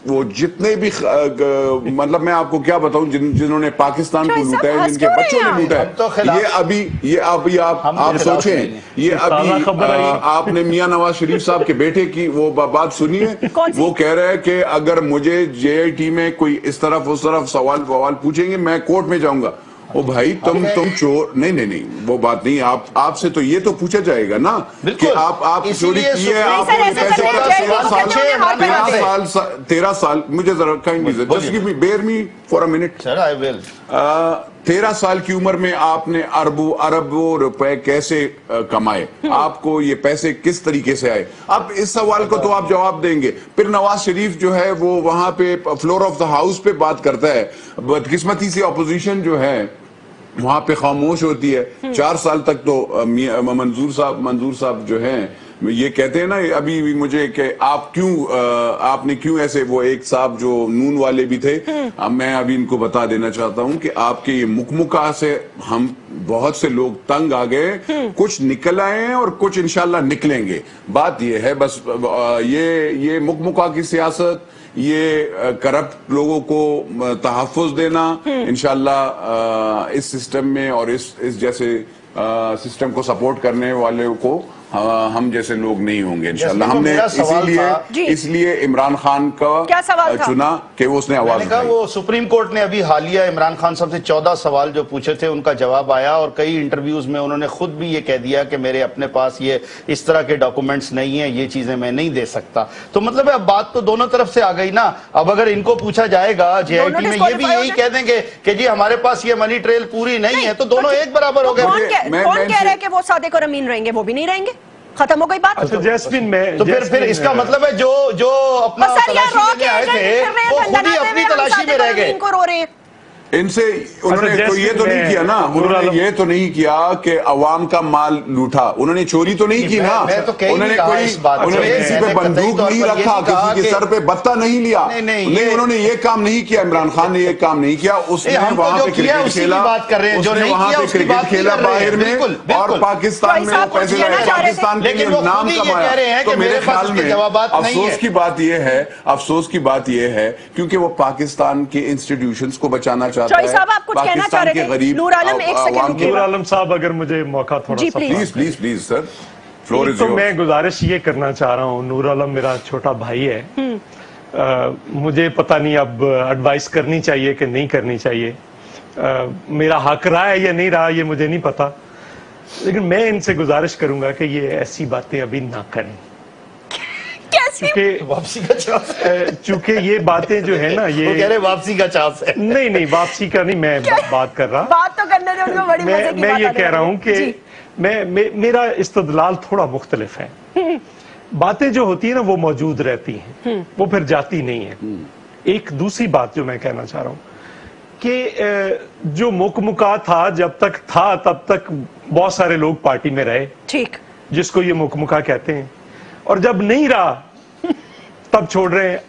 وہ جتنے بھی مطلب میں آپ کو کیا بتاؤں, جنہوں نے پاکستان کو لوٹا ہے, جن کے بچوں نے لوٹا ہے, یہ ابھی آپ سوچیں, یہ ابھی آپ نے میاں نواز شریف صاحب کے بیٹے کی وہ بات سنی ہے. وہ کہہ رہے ہیں کہ اگر مجھے JIT میں کوئی اس طرف اس طرف سوال پوچھیں گے میں کورٹ میں جاؤں گا. او بھائی تم چور نہیں, وہ بات نہیں. آپ سے تو یہ تو پوچھا جائے گا نا کہ آپ چوری کی ہے, آپ 13 سال مجھے ذرا just give me, bear me for a minute. Sir, I will. 13 سال کی عمر میں آپ نے اربوں روپے کیسے کمائے؟ آپ کو یہ پیسے کس طریقے سے آئے؟ اب اس سوال کو تو آپ جواب دیں گے. پھر نواز شریف جو ہے وہ وہاں پہ فلور آف دا ہاؤس پہ بات کرتا ہے. بدقسمتی سے اپوزیشن جو ہے وہاں پہ خاموش ہوتی ہے. 4 سال تک تو منظور صاحب جو ہیں یہ کہتے ہیں نا ابھی بھی مجھے کہ آپ نے کیوں ایسے, وہ ایک صاحب جو نون والے بھی تھے, میں ابھی ان کو بتا دینا چاہتا ہوں کہ آپ کے یہ مکمکا سے ہم بہت سے لوگ تنگ آ گئے. کچھ نکل آئے ہیں اور کچھ انشاءاللہ نکلیں گے. بات یہ ہے بس, یہ مکمکا کی سیاست, یہ کرپٹ لوگوں کو تحفظ دینا انشاءاللہ اس سسٹم میں, اور اس جیسے سسٹم کو سپورٹ کرنے والے کو ہم جیسے لوگ نہیں ہوں گے انشاءاللہ. ہم نے اس لیے عمران خان کا چنا کہ اس نے آواز اٹھائی. وہ سپریم کورٹ نے ابھی حالیہ عمران خان صاحب سے 14 سوال جو پوچھے تھے ان کا جواب آیا, اور کئی انٹرویوز میں انہوں نے خود بھی یہ کہہ دیا کہ میرے اپنے پاس یہ اس طرح کے ڈاکومنٹس نہیں ہیں, یہ چیزیں میں نہیں دے سکتا. تو مطلب اب بات تو دونوں طرف سے آ گئی نا. اب اگر ان کو پوچھا جائے گا JIT میں, یہ بھی یہی کہہ دیں گے کہ جی ہمارے پاس یہ منی ٹریل پوری نہیں ہے, تو دونوں ایک برابر ہو گئے. کون کہہ رہا ہے کہ وہ صادق اور امین رہیں گے؟ وہ بھی نہیں رہیں گے. खत्म हो गई बात। अच्छा जैस्मिन, मैं तो फिर इसका मतलब है जो अपना तलाशी लेने आए थे वो खुद ही अपनी तलाशी में रह गए। इनको रो रहे हैं इनसे उन्होंने तो ये तो नहीं किया ना, उन्होंने ये तो नहीं किया कि अवाम का माल लूटा, उन्होंने चोरी तो नहीं की ना, उन्होंने किसी पे बंदूक नहीं रखा, किसी के सर पे बत्ता नहीं लिया, नहीं उन्होंने ये काम नहीं किया, इमरान खान ने ये काम नहीं किया। उसने वहां पे क्रिकेट खेला, उसने वहां पे क्रिकेट खेला बाहर में और पाकिस्तान में पैसे लाए, पाकिस्तान के लिए नाम कमाया। तो मेरे ख्याल में अफसोस की बात यह है क्योंकि वो पाकिस्तान के इंस्टीट्यूशंस को बचाना साहब, आप कुछ कहना चाह रहे थे? नूर आलम, एक सेकंड। नूर आलम साहब, अगर मुझे मौका थोड़ा सा, प्लीज सर, फ्लोर इज तो मैं गुजारिश ये करना चाह रहा हूँ, नूर आलम मेरा छोटा भाई है, मुझे पता नहीं अब एडवाइस करनी चाहिए कि नहीं करनी चाहिए, मेरा हक रहा है या नहीं रहा ये मुझे नहीं पता, लेकिन मैं इनसे गुजारिश करूंगा कि ये ऐसी बातें अभी ना करें, वापसी का चांस है। चूंकि ये बातें जो है ना, ये कह रहे वापसी का चांस है। नहीं वापसी का नहीं मैं बात कर रहा, बात तो करने दे उनको, बड़ी मजे की मैं बात ये कह रहा हूं कि मेरा इस्तदलाल थोड़ा मुख्तलिफ है। बातें जो होती है ना वो मौजूद रहती हैं, वो फिर जाती नहीं है। एक दूसरी बात जो मैं कहना चाह रहा हूं कि जो मुकमुका था, जब तक था तब तक बहुत सारे लोग पार्टी में रहे, ठीक, जिसको ये मुकमुका कहते हैं, और जब नहीं रहा तब छोड़ रहे हैं।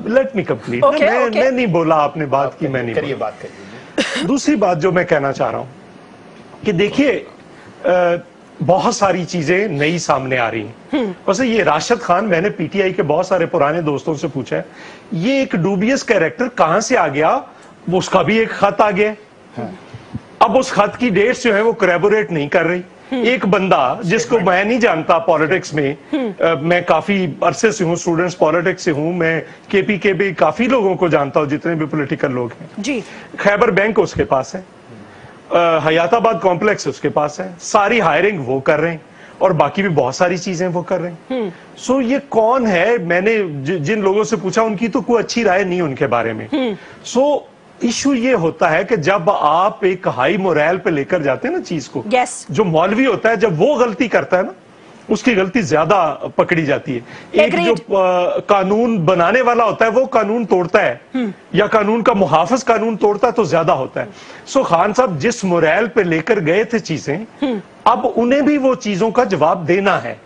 Let me complete. मैं नहीं बोला, आपने बात की, मैं नहीं बोला। बात करिए। दूसरी बात जो मैं कहना चाह रहा हूं कि देखिए, बहुत सारी चीजें नई सामने आ रही हैं। वैसे ये राशिद खान, मैंने पीटीआई के बहुत सारे पुराने दोस्तों से पूछा है, ये एक डूबियस कैरेक्टर कहां से आ गया, उसका भी एक खत आ गया। अब उस खत की डेट्स जो है वो कोलैबोरेट नहीं कर रही। एक बंदा जिसको मैं नहीं जानता पॉलिटिक्स में, मैं काफी अरसे से हूँ, स्टूडेंट्स पॉलिटिक्स से हूँ, मैं केपी के भी काफी लोगों को जानता हूँ, जितने भी पॉलिटिकल लोग हैं जी। खैबर बैंक उसके पास है, हयाताबाद कॉम्प्लेक्स उसके पास है, सारी हायरिंग वो कर रहे हैं और बाकी भी बहुत सारी चीजें वो कर रहे हैं। सो ये कौन है, मैंने जिन लोगों से पूछा उनकी तो कोई अच्छी राय नहीं उनके बारे में। सो इशू ये होता है कि जब आप एक हाई मोरल पे लेकर जाते हैं ना चीज को, जो मौलवी होता है जब वो गलती करता है ना, उसकी गलती ज्यादा पकड़ी जाती है। एक जो कानून बनाने वाला होता है वो कानून तोड़ता है, या कानून का मुहाफिज कानून तोड़ता है तो ज्यादा होता है। सो खान साहब जिस मोरल पे लेकर गए थे चीजें, अब उन्हें भी वो चीजों का जवाब देना है।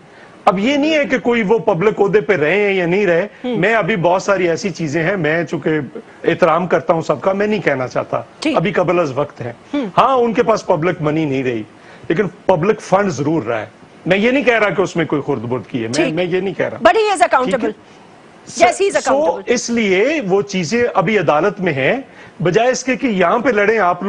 अब ये नहीं है कि कोई वो पब्लिक ओहदे पे रहे हैं या नहीं रहे। मैं अभी बहुत सारी ऐसी चीजें हैं, मैं चूंकि एहतराम करता हूं सबका, मैं नहीं कहना चाहता, अभी कबल अज़ वक्त है। हाँ, उनके पास पब्लिक मनी नहीं रही, लेकिन पब्लिक फंड जरूर रहा है। मैं ये नहीं कह रहा कि उसमें कोई खुर्द-बुर्द की है, मैं ये नहीं कह रहा, but he is accountable. Yes, he is accountable. So, इसलिए वो चीजें अभी अदालत में हैं, बजाय इसके कि यहां पे लड़े आप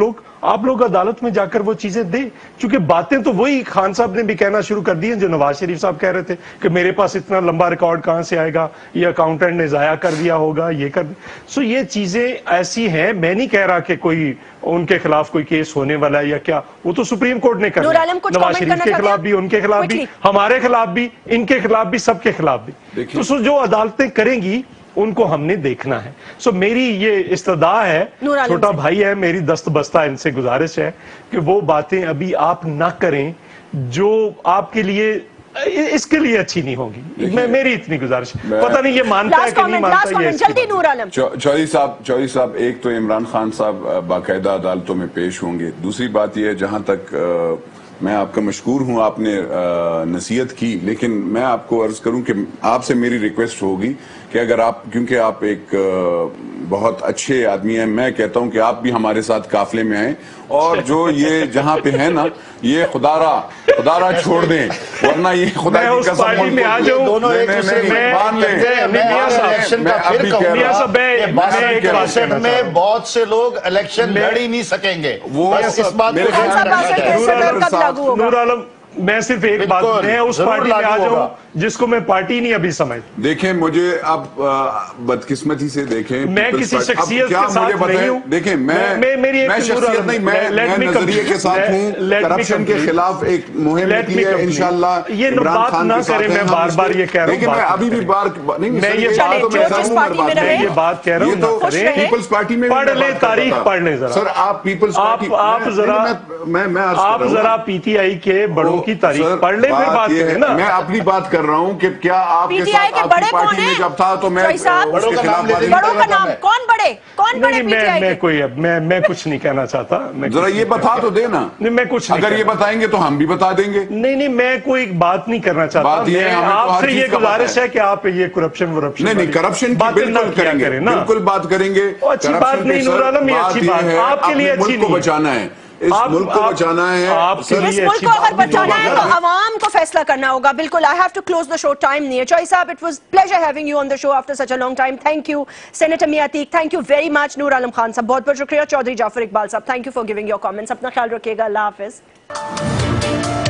लोग अदालत में जाकर वो चीजें दे। क्योंकि बातें तो वही खान साहब ने भी कहना शुरू कर दी हैं जो नवाज शरीफ साहब कह रहे थे कि मेरे पास इतना लंबा रिकॉर्ड कहां से आएगा, ये अकाउंटेंट ने जाया कर दिया होगा, ये कर। सो ये चीजें ऐसी हैं, मैं नहीं कह रहा कि कोई उनके खिलाफ कोई केस होने वाला है या क्या, वो तो सुप्रीम कोर्ट ने करना, नवाज शरीफ के खिलाफ भी, उनके खिलाफ भी, हमारे खिलाफ भी, इनके खिलाफ भी, सबके खिलाफ भी। तो जो अदालतें करेंगी उनको हमने देखना है। सो मेरी ये इस्तदा है, छोटा भाई है, मेरी दस्त बस्ता इनसे गुजारिश है कि वो बातें अभी आप ना करें जो आपके लिए, इसके लिए अच्छी नहीं होगी। मेरी इतनी गुजारिश, पता नहीं ये मानता है कि नहीं मानता। ये जल्दी नूर आलम। चौधरी साहब, एक तो इमरान खान साहब बाकायदा अदालतों में पेश होंगे। दूसरी बात यह है, जहां तक मैं आपका मशकूर हूं, आपने नसीहत की, लेकिन मैं आपको अर्ज करूं कि आपसे मेरी रिक्वेस्ट होगी कि अगर आप, क्योंकि आप एक बहुत अच्छे आदमी हैं, मैं कहता हूं कि आप भी हमारे साथ काफिले में आए, और जो ये जहां पे है ना, ये खुदारा छोड़ दें, वरना ये खुदा की कसम में आ जाऊं, दोनों एक दूसरे में मान लें। में बहुत से लोग इलेक्शन लड़ ही नहीं सकेंगे, वो इस बात नूर आलम, मैं सिर्फ एक बात, मैं उस पार्टी में आ जाऊं जिसको मैं पार्टी नहीं अभी समझ। देखें, मुझे अब बदकिस्मती से देखें, मैं किसी शख्सियत के साथ नहीं हूं। देखें, मैं शख्सियत नहीं, मैं नजरिए के साथ हूं। करप्शन के खिलाफ एक मुहिम की है, इंशाल्लाह। ये बात ना करें, मैं बार बार ये कह रहा हूं, मैं अभी भी बार नहीं, मैं ये बात कह रहा हूं, पीपल्स पार्टी में पढ़ ले, तारीख पढ़ ले जरा सर। आप पीपल्स आप जरा पीटीआई के बड़ों की तारीख पढ़ ले, फिर बात करें ना। मैं अपनी बात कर रहा हूँ कि क्या आपके पीटीआई साथ के आपकी बड़े पार्टी कौन में हैं? जब था तो मैं जय साहब, उसके खिलाफ बात नहीं बड़ों कर का रहा था। नाम कौन बड़े पीटीआई मैं के? कोई मैं कुछ नहीं कहना चाहता। जरा ये बता तो देना। नहीं, मैं कुछ नहीं अगर ये कहना। बताएंगे तो हम भी बता देंगे। नहीं, मैं कोई बात नहीं करना चाहता। बात ये है, हमें तो हर आपसे ये चीज का पता गुजारिश है कि आप ये करप्शन नहीं, करप्शन की बिल्कुल करेंगे, बिल्कुल बात करेंगे। अच्छी बात नहीं नूर आलम, ये अच्छी बात है, आपके लिए अच्छी मुल्क को बचाना है, इस मुल्क को बचाना है। इस मुल्क को अगर बचाना है तो अवाम को फैसला करना होगा। बिल्कुल, I have to close the show, time नहीं है। चौधरी साहब, it was pleasure having you on the show after such a long time. Thank you senator Mian Atiq, thank you very much. Noor Alam Khan साहब, बहुत बहुत शुक्रिया। चौधरी जाफर इकबाल साहब, thank you for giving your comments. अपना ख्याल रखिएगा, अल्लाह हाफिज।